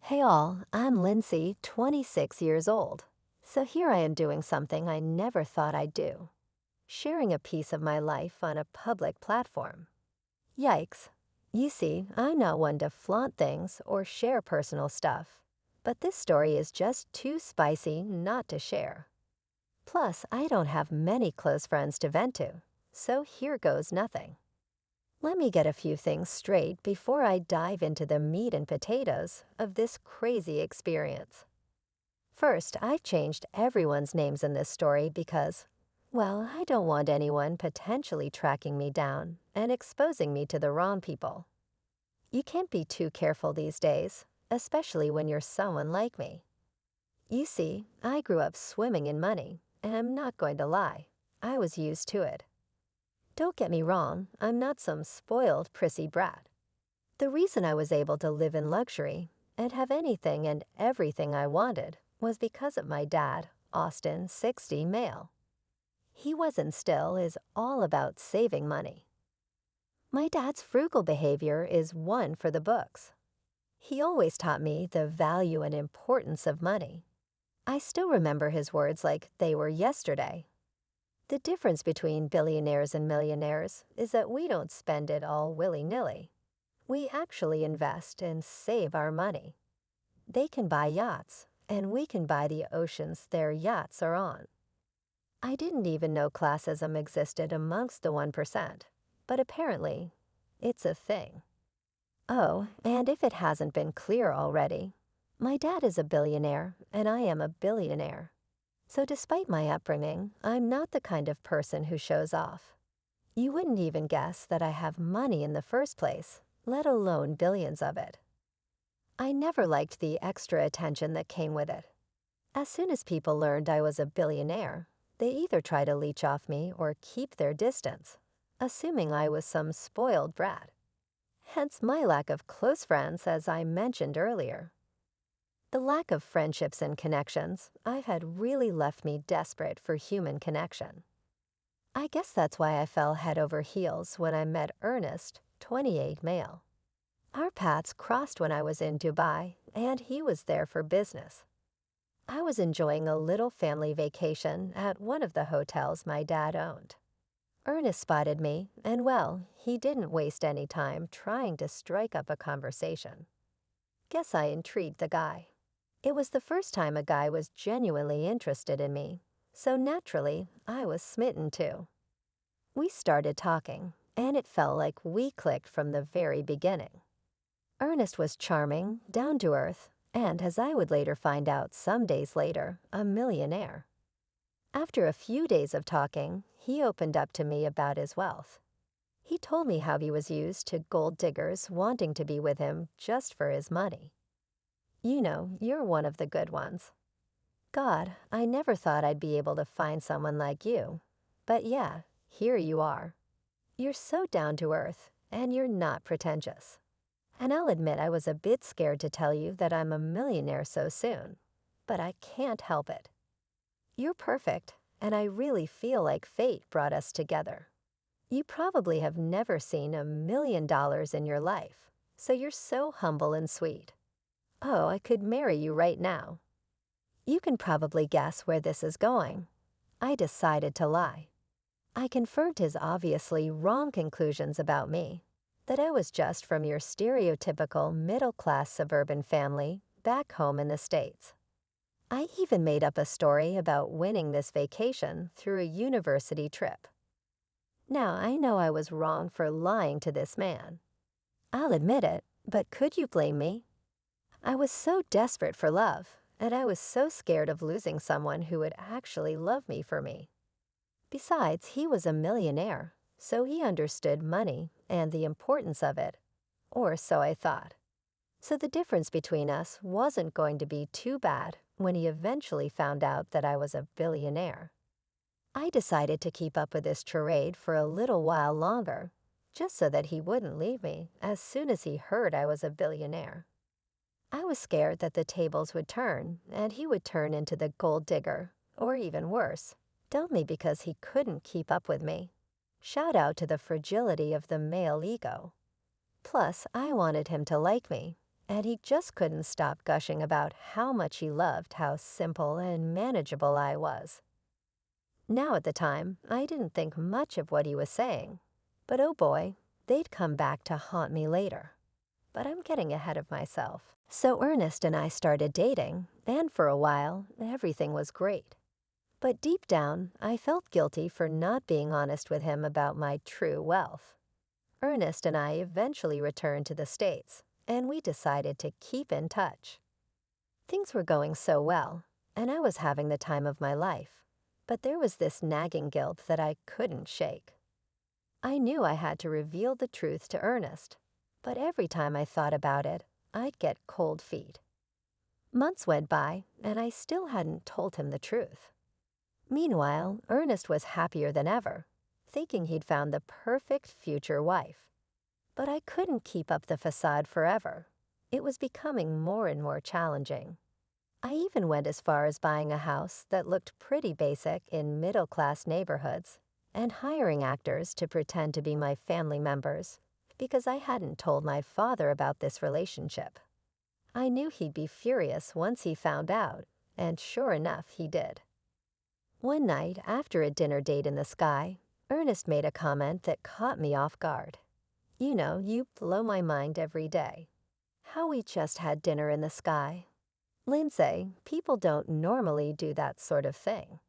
Hey all, I'm Lindsay, 26 years old. So here I am doing something I never thought I'd do, sharing a piece of my life on a public platform. Yikes. You see, I'm not one to flaunt things or share personal stuff, but this story is just too spicy not to share. Plus, I don't have many close friends to vent to, so here goes nothing. Let me get a few things straight before I dive into the meat and potatoes of this crazy experience. First, I've changed everyone's names in this story because, well, I don't want anyone potentially tracking me down and exposing me to the wrong people. You can't be too careful these days, especially when you're someone like me. You see, I grew up swimming in money, and I'm not going to lie, I was used to it. Don't get me wrong, I'm not some spoiled, prissy brat. The reason I was able to live in luxury and have anything and everything I wanted was because of my dad, Austin, 60 male. He was and still is all about saving money. My dad's frugal behavior is one for the books. He always taught me the value and importance of money. I still remember his words like they were yesterday. The difference between billionaires and millionaires is that we don't spend it all willy-nilly. We actually invest and save our money. They can buy yachts, and we can buy the oceans their yachts are on. I didn't even know classism existed amongst the 1%, but apparently, it's a thing. Oh, and if it hasn't been clear already, my dad is a billionaire, and I am a billionaire. So despite my upbringing, I'm not the kind of person who shows off. You wouldn't even guess that I have money in the first place, let alone billions of it. I never liked the extra attention that came with it. As soon as people learned I was a billionaire, they either try to leech off me or keep their distance, assuming I was some spoiled brat. Hence my lack of close friends, as I mentioned earlier. The lack of friendships and connections I've had really left me desperate for human connection. I guess that's why I fell head over heels when I met Ernest, 28 male. Our paths crossed when I was in Dubai, and he was there for business. I was enjoying a little family vacation at one of the hotels my dad owned. Ernest spotted me, and well, he didn't waste any time trying to strike up a conversation. Guess I intrigued the guy. It was the first time a guy was genuinely interested in me, so naturally, I was smitten too. We started talking, and it felt like we clicked from the very beginning. Ernest was charming, down to earth, and as I would later find out some days later, a millionaire. After a few days of talking, he opened up to me about his wealth. He told me how he was used to gold diggers wanting to be with him just for his money. You know, you're one of the good ones. God, I never thought I'd be able to find someone like you. But yeah, here you are. You're so down to earth, and you're not pretentious. And I'll admit I was a bit scared to tell you that I'm a millionaire so soon, but I can't help it. You're perfect, and I really feel like fate brought us together. You probably have never seen $1 million in your life, so you're so humble and sweet. Oh, I could marry you right now. You can probably guess where this is going. I decided to lie. I confirmed his obviously wrong conclusions about me, that I was just from your stereotypical middle-class suburban family back home in the States. I even made up a story about winning this vacation through a university trip. Now, I know I was wrong for lying to this man. I'll admit it, but could you blame me? I was so desperate for love, and I was so scared of losing someone who would actually love me for me. Besides, he was a millionaire, so he understood money and the importance of it, or so I thought. So the difference between us wasn't going to be too bad when he eventually found out that I was a billionaire. I decided to keep up with this charade for a little while longer, just so that he wouldn't leave me as soon as he heard I was a billionaire. I was scared that the tables would turn and he would turn into the gold digger, or even worse, dump me because he couldn't keep up with me. Shout out to the fragility of the male ego. Plus, I wanted him to like me, and he just couldn't stop gushing about how much he loved how simple and manageable I was. Now at the time, I didn't think much of what he was saying, but oh boy, they'd come back to haunt me later. But I'm getting ahead of myself. So Ernest and I started dating, and for a while, everything was great. But deep down, I felt guilty for not being honest with him about my true wealth. Ernest and I eventually returned to the States, and we decided to keep in touch. Things were going so well, and I was having the time of my life, but there was this nagging guilt that I couldn't shake. I knew I had to reveal the truth to Ernest, but every time I thought about it, I'd get cold feet. Months went by, and I still hadn't told him the truth. Meanwhile, Ernest was happier than ever, thinking he'd found the perfect future wife. But I couldn't keep up the facade forever. It was becoming more and more challenging. I even went as far as buying a house that looked pretty basic in middle-class neighborhoods and hiring actors to pretend to be my family members because I hadn't told my father about this relationship. I knew he'd be furious once he found out, and sure enough, he did. One night, after a dinner date in the sky, Ernest made a comment that caught me off guard. You know, you blow my mind every day. How we just had dinner in the sky. Lindsay, people don't normally do that sort of thing.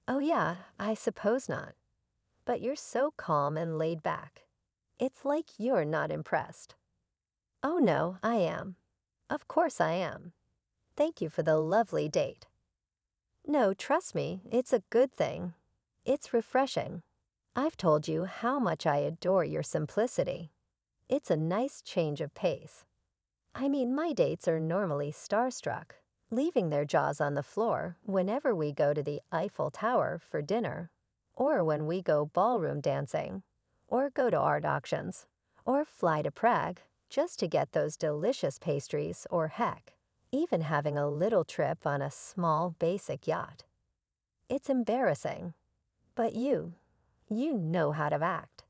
Oh yeah, I suppose not. But you're so calm and laid back. It's like you're not impressed. Oh no, I am. Of course I am. Thank you for the lovely date. No, trust me, it's a good thing. It's refreshing. I've told you how much I adore your simplicity. It's a nice change of pace. I mean, my dates are normally starstruck, leaving their jaws on the floor whenever we go to the Eiffel Tower for dinner, or when we go ballroom dancing, or go to art auctions, or fly to Prague just to get those delicious pastries, or heck, even having a little trip on a small, basic yacht. It's embarrassing, but you know how to act.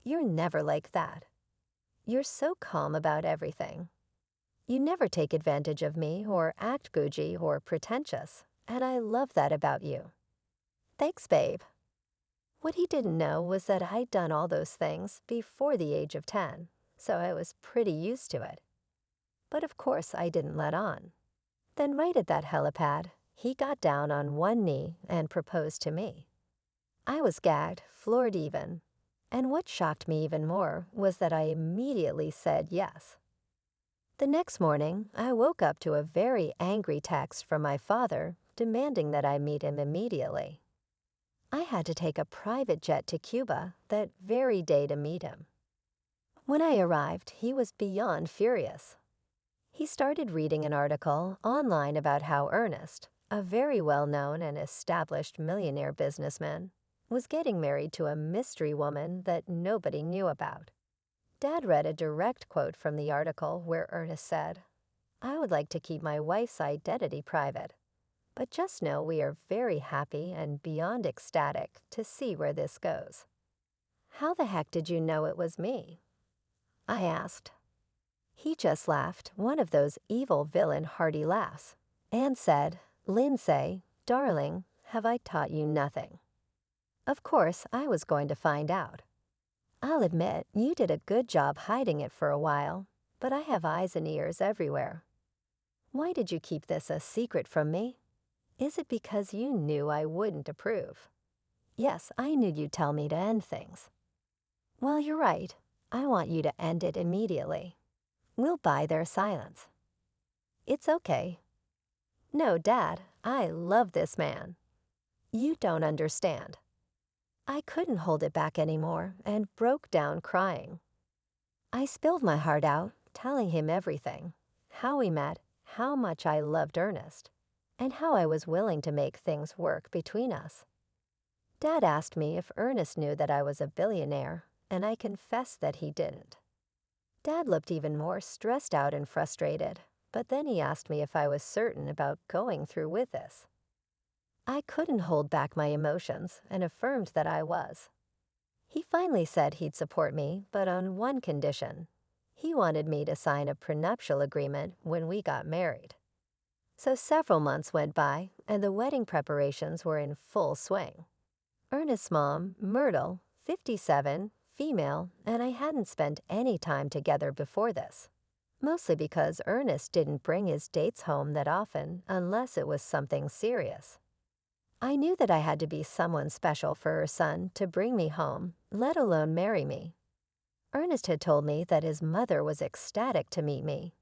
You're never like that. You're so calm about everything. You never take advantage of me or act bougie or pretentious, and I love that about you. Thanks, babe. What he didn't know was that I'd done all those things before the age of 10, so I was pretty used to it. But of course I didn't let on. Then right at that helipad, he got down on one knee and proposed to me. I was gagged, floored even, and what shocked me even more was that I immediately said yes. The next morning, I woke up to a very angry text from my father demanding that I meet him immediately. I had to take a private jet to Cuba that very day to meet him. When I arrived, he was beyond furious. He started reading an article online about how Ernest, a very well-known and established millionaire businessman, was getting married to a mystery woman that nobody knew about. Dad read a direct quote from the article where Ernest said, "I would like to keep my wife's identity private, but just know we are very happy and beyond ecstatic to see where this goes." "How the heck did you know it was me?" I asked. He just laughed, one of those evil villain hearty laughs, and said, "Lindsay, darling, have I taught you nothing?" Of course, I was going to find out. I'll admit, you did a good job hiding it for a while, but I have eyes and ears everywhere. Why did you keep this a secret from me? Is it because you knew I wouldn't approve? Yes, I knew you'd tell me to end things. Well, you're right. I want you to end it immediately. We'll buy their silence. It's okay. No, Dad, I love this man. You don't understand. I couldn't hold it back anymore and broke down crying. I spilled my heart out, telling him everything, how we met, how much I loved Ernest, and how I was willing to make things work between us. Dad asked me if Ernest knew that I was a billionaire, and I confessed that he didn't. Dad looked even more stressed out and frustrated, but then he asked me if I was certain about going through with this. I couldn't hold back my emotions and affirmed that I was. He finally said he'd support me, but on one condition. He wanted me to sign a prenuptial agreement when we got married. So several months went by, and the wedding preparations were in full swing. Ernest's mom, Myrtle, 57, female, and I hadn't spent any time together before this. Mostly because Ernest didn't bring his dates home that often unless it was something serious. I knew that I had to be someone special for her son to bring me home, let alone marry me. Ernest had told me that his mother was ecstatic to meet me.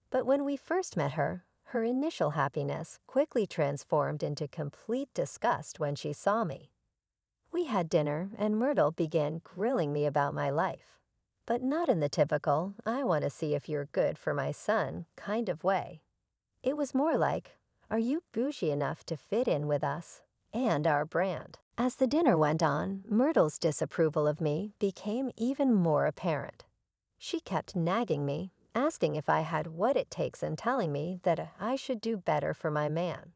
But when we first met her, her initial happiness quickly transformed into complete disgust when she saw me. We had dinner, and Myrtle began grilling me about my life. But not in the typical, I want to see if you're good for my son kind of way. It was more like, are you bougie enough to fit in with us and our brand? As the dinner went on, Myrtle's disapproval of me became even more apparent. She kept nagging me, asking if I had what it takes and telling me that I should do better for my man.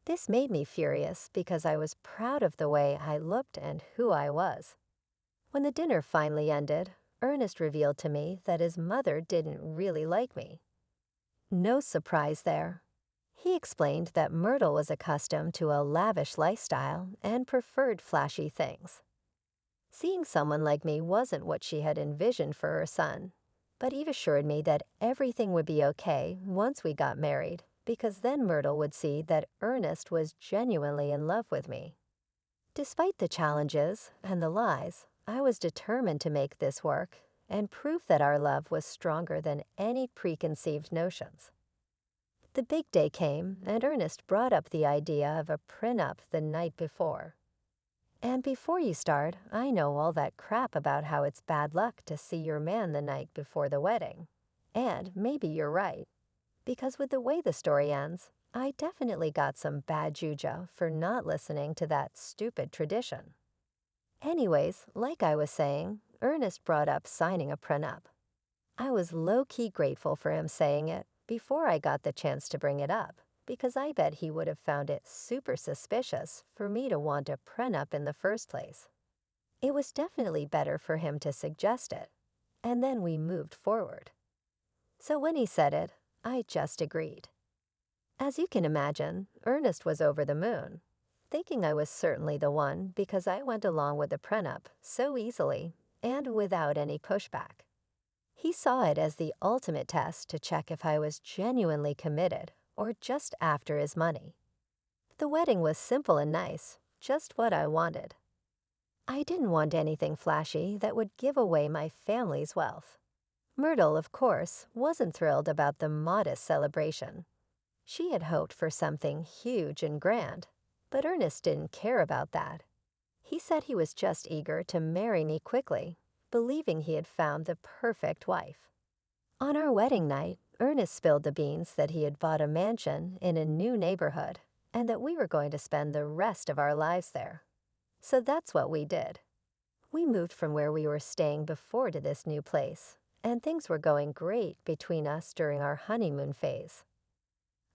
This made me furious because I was proud of the way I looked and who I was. When the dinner finally ended, Ernest revealed to me that his mother didn't really like me. No surprise there. He explained that Myrtle was accustomed to a lavish lifestyle and preferred flashy things. Seeing someone like me wasn't what she had envisioned for her son, but Eve assured me that everything would be okay once we got married, because then Myrtle would see that Ernest was genuinely in love with me. Despite the challenges and the lies, I was determined to make this work and prove that our love was stronger than any preconceived notions. The big day came, and Ernest brought up the idea of a prenup the night before. And before you start, I know all that crap about how it's bad luck to see your man the night before the wedding. And maybe you're right, because with the way the story ends, I definitely got some bad juju for not listening to that stupid tradition. Anyways, like I was saying, Ernest brought up signing a prenup. I was low-key grateful for him saying it before I got the chance to bring it up, because I bet he would have found it super suspicious for me to want a prenup in the first place. It was definitely better for him to suggest it, and then we moved forward. So when he said it, I just agreed. As you can imagine, Ernest was over the moon, thinking I was certainly the one because I went along with the prenup so easily and without any pushback. He saw it as the ultimate test to check if I was genuinely committed or just after his money. The wedding was simple and nice, just what I wanted. I didn't want anything flashy that would give away my family's wealth. Myrtle, of course, wasn't thrilled about the modest celebration. She had hoped for something huge and grand, but Ernest didn't care about that. He said he was just eager to marry me quickly, believing he had found the perfect wife. On our wedding night, Ernest spilled the beans that he had bought a mansion in a new neighborhood and that we were going to spend the rest of our lives there. So that's what we did. We moved from where we were staying before to this new place, and things were going great between us during our honeymoon phase.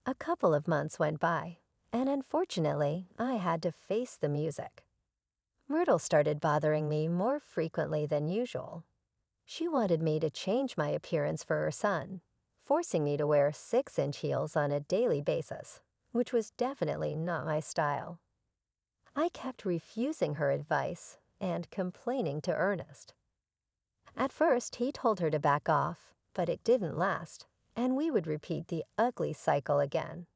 A couple of months went by, and unfortunately, I had to face the music. Myrtle started bothering me more frequently than usual. She wanted me to change my appearance for her son, forcing me to wear 6-inch heels on a daily basis, which was definitely not my style. I kept refusing her advice and complaining to Ernest. At first, he told her to back off, but it didn't last, and we would repeat the ugly cycle again,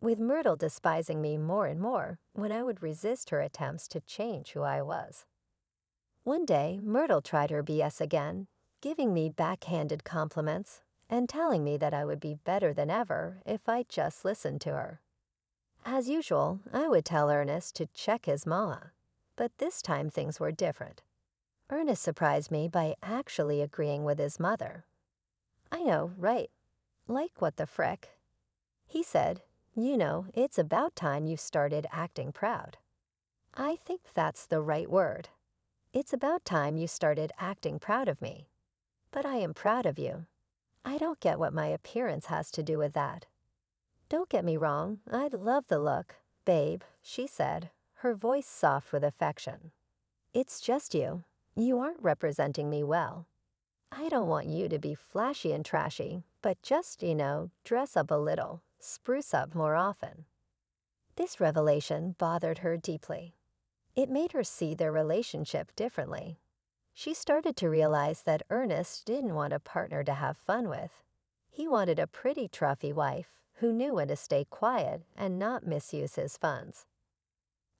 with Myrtle despising me more and more when I would resist her attempts to change who I was. One day, Myrtle tried her BS again, giving me backhanded compliments and telling me that I would be better than ever if I just listened to her. As usual, I would tell Ernest to check his mama, but this time things were different. Ernest surprised me by actually agreeing with his mother. I know, right? Like what the frick? He said, it's about time you started acting proud. I think that's the right word. It's about time you started acting proud of me. But I am proud of you. I don't get what my appearance has to do with that. Don't get me wrong, I'd love the look, babe, she said, her voice soft with affection. It's just you. You aren't representing me well. I don't want you to be flashy and trashy, but just, dress up a little, spruce up more often. This revelation bothered her deeply. It made her see their relationship differently. She started to realize that Ernest didn't want a partner to have fun with. He wanted a pretty trophy wife who knew when to stay quiet and not misuse his funds.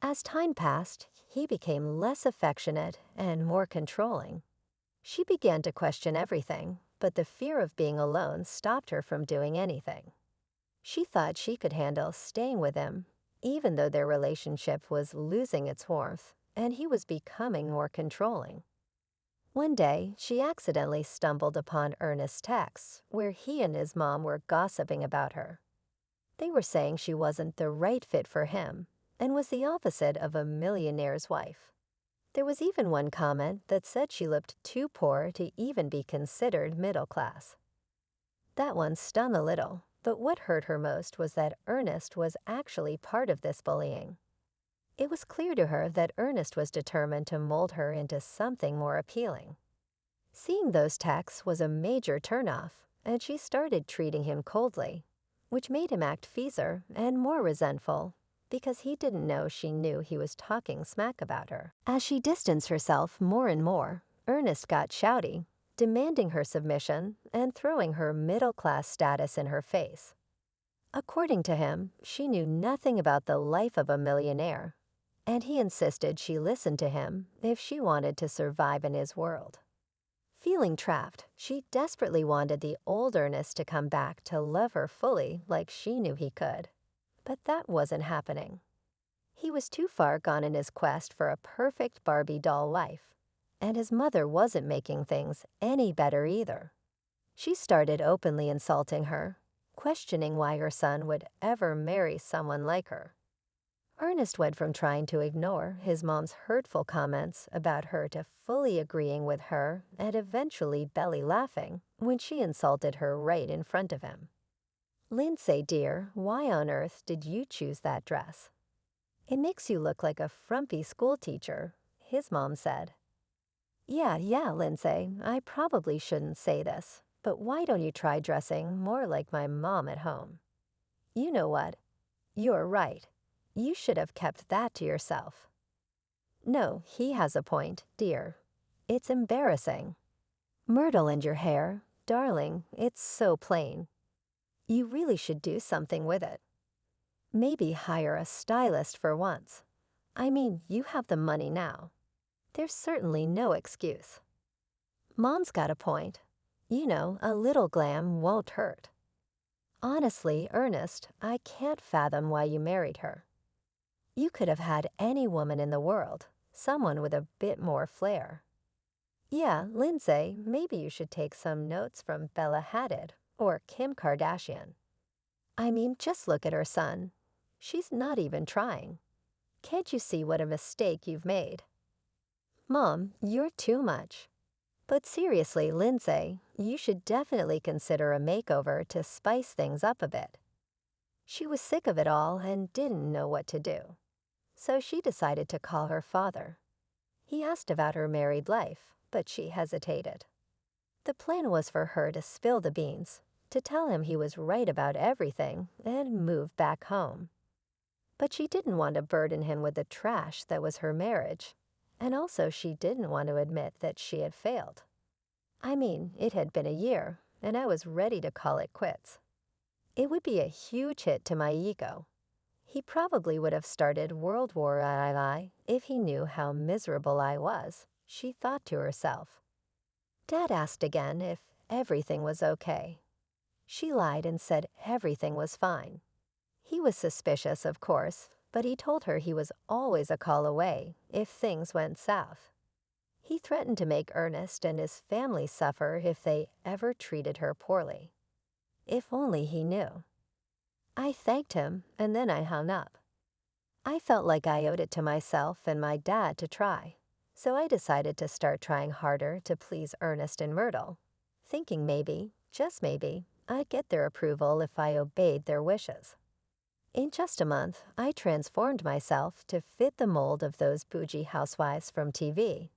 As time passed, he became less affectionate and more controlling. She began to question everything, but the fear of being alone stopped her from doing anything. She thought she could handle staying with him, even though their relationship was losing its warmth and he was becoming more controlling. One day, she accidentally stumbled upon Ernest's texts where he and his mom were gossiping about her. They were saying she wasn't the right fit for him and was the opposite of a millionaire's wife. There was even one comment that said she looked too poor to even be considered middle class. That one stung a little, but what hurt her most was that Ernest was actually part of this bullying. It was clear to her that Ernest was determined to mold her into something more appealing. Seeing those texts was a major turnoff, and she started treating him coldly, which made him act fiercer and more resentful because he didn't know she knew he was talking smack about her. As she distanced herself more and more, Ernest got shouty, demanding her submission and throwing her middle-class status in her face. According to him, she knew nothing about the life of a millionaire, and he insisted she listen to him if she wanted to survive in his world. Feeling trapped, she desperately wanted the old Ernest to come back to love her fully like she knew he could. But that wasn't happening. He was too far gone in his quest for a perfect Barbie doll wife, and his mother wasn't making things any better either. She started openly insulting her, questioning why her son would ever marry someone like her. Ernest went from trying to ignore his mom's hurtful comments about her to fully agreeing with her and eventually belly laughing when she insulted her right in front of him. "Lindsay, dear, why on earth did you choose that dress? It makes you look like a frumpy school teacher," his mom said. Yeah, Lindsay, I probably shouldn't say this, but why don't you try dressing more like my mom at home? You know what? You're right. You should have kept that to yourself. No, he has a point, dear. It's embarrassing. Myrtle in your hair, darling, it's so plain. You really should do something with it. Maybe hire a stylist for once. I mean, you have the money now. There's certainly no excuse. Mom's got a point. A little glam won't hurt. Honestly, Ernest, I can't fathom why you married her. You could have had any woman in the world, someone with a bit more flair. Yeah, Lindsay, maybe you should take some notes from Bella Hadid or Kim Kardashian. I mean, just look at her son. She's not even trying. Can't you see what a mistake you've made? Mom, you're too much. But seriously, Lindsay, you should definitely consider a makeover to spice things up a bit. She was sick of it all and didn't know what to do. So she decided to call her father. He asked about her married life, but she hesitated. The plan was for her to spill the beans, to tell him he was right about everything, and move back home. But she didn't want to burden him with the trash that was her marriage, and also she didn't want to admit that she had failed. I mean, it had been a year, and I was ready to call it quits. It would be a huge hit to my ego. He probably would have started World War II if he knew how miserable I was, she thought to herself. Dad asked again if everything was okay. She lied and said everything was fine. He was suspicious, of course, but he told her he was always a call away if things went south. He threatened to make Ernest and his family suffer if they ever treated her poorly. If only he knew. I thanked him, and then I hung up. I felt like I owed it to myself and my dad to try, so I decided to start trying harder to please Ernest and Myrtle, thinking maybe, just maybe, I'd get their approval if I obeyed their wishes. In just a month, I transformed myself to fit the mold of those bougie housewives from TV.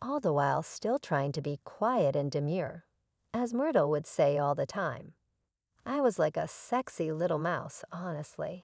all the while still trying to be quiet and demure. As Myrtle would say all the time, I was like a sexy little mouse, honestly.